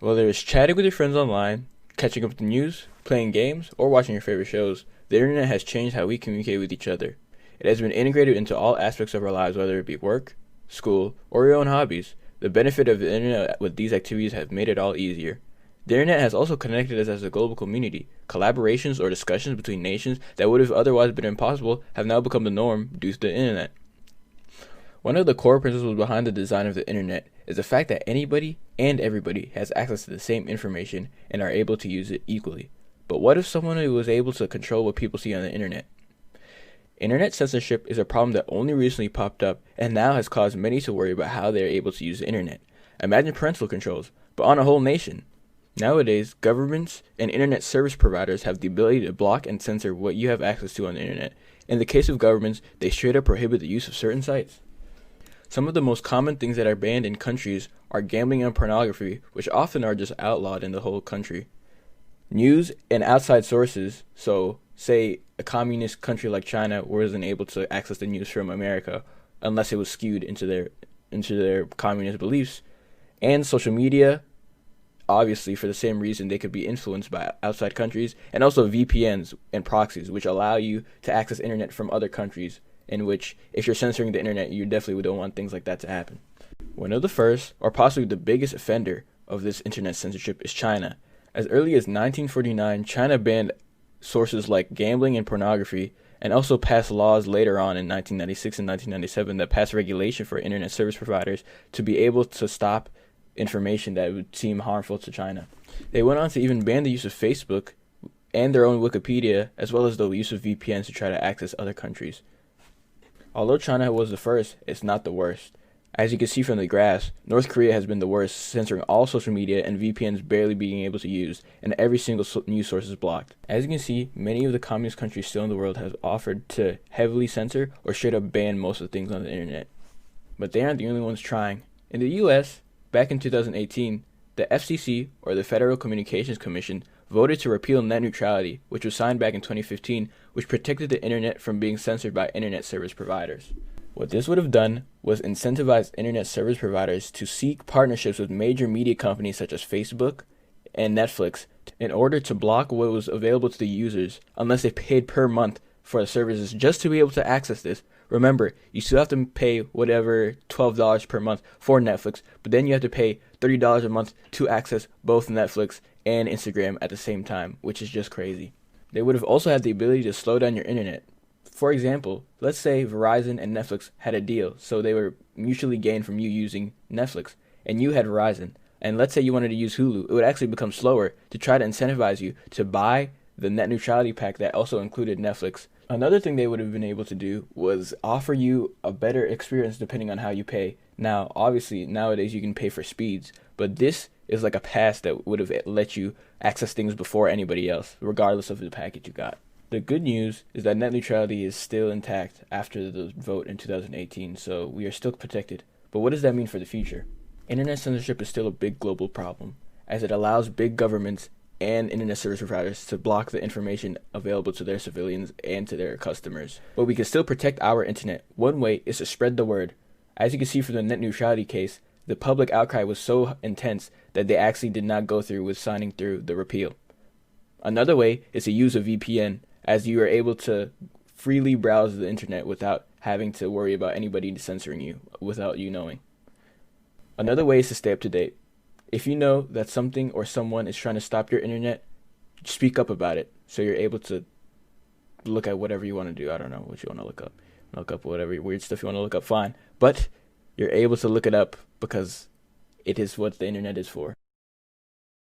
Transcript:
Whether it's chatting with your friends online, catching up with the news, playing games, or watching your favorite shows, the internet has changed how we communicate with each other. It has been integrated into all aspects of our lives, whether it be work, school, or your own hobbies. The benefit of the internet with these activities have made it all easier. The internet has also connected us as a global community. Collaborations or discussions between nations that would have otherwise been impossible have now become the norm due to the internet. One of the core principles behind the design of the internet is the fact that anybody and everybody has access to the same information and are able to use it equally. But what if someone was able to control what people see on the internet? Internet censorship is a problem that only recently popped up and now has caused many to worry about how they are able to use the internet. Imagine parental controls, but on a whole nation. Nowadays, governments and internet service providers have the ability to block and censor what you have access to on the internet. In the case of governments, they straight up prohibit the use of certain sites. Some of the most common things that are banned in countries are gambling and pornography, which often are just outlawed in the whole country. News and outside sources, so say a communist country like China wasn't able to access the news from America unless it was skewed into their communist beliefs, and social media, obviously for the same reason they could be influenced by outside countries, and also VPNs and proxies, which allow you to access internet from other countries, in which if you're censoring the internet, you definitely don't want things like that to happen. One of the first, or possibly the biggest offender of this internet censorship is China. As early as 1949, China banned sources like gambling and pornography, and also passed laws later on in 1996 and 1997 that passed regulation for internet service providers to be able to stop information that would seem harmful to China. They went on to even ban the use of Facebook and their own Wikipedia, as well as the use of VPNs to try to access other countries. Although China was the first, it's not the worst. As you can see from the graphs, North Korea has been the worst, censoring all social media and VPNs barely being able to use, and every single news source is blocked. As you can see, many of the communist countries still in the world have offered to heavily censor or straight up ban most of the things on the internet. But they aren't the only ones trying. In the US, back in 2018, the FCC, or the Federal Communications Commission, voted to repeal net neutrality, which was signed back in 2015, which protected the internet from being censored by internet service providers. What this would have done was incentivize internet service providers to seek partnerships with major media companies such as Facebook and Netflix in order to block what was available to the users unless they paid per month for the services just to be able to access this. Remember, you still have to pay whatever $12 per month for Netflix, but then you have to pay $30 a month to access both Netflix and Instagram at the same time, which is just crazy. They would have also had the ability to slow down your internet. For example, let's say Verizon and Netflix had a deal, so they were mutually gained from you using Netflix, and you had Verizon. And let's say you wanted to use Hulu, it would actually become slower to try to incentivize you to buy the net neutrality pack that also included Netflix. Another thing they would have been able to do was offer you a better experience depending on how you pay. Now, obviously, nowadays you can pay for speeds, but this is like a pass that would have let you access things before anybody else, regardless of the package you got. The good news is that net neutrality is still intact after the vote in 2018, so we are still protected. But what does that mean for the future? Internet censorship is still a big global problem, as it allows big governments and internet service providers to block the information available to their civilians and to their customers. But we can still protect our internet. One way is to spread the word. As you can see from the net neutrality case, the public outcry was so intense that they actually did not go through with signing through the repeal. Another way is to use a VPN, as you are able to freely browse the internet without having to worry about anybody censoring you without you knowing. Another way is to stay up to date. If you know that something or someone is trying to stop your internet, speak up about it so you're able to look at whatever you want to do. I don't know what you want to look up. Look up whatever weird stuff you want to look up, fine. But you're able to look it up because it is what the internet is for.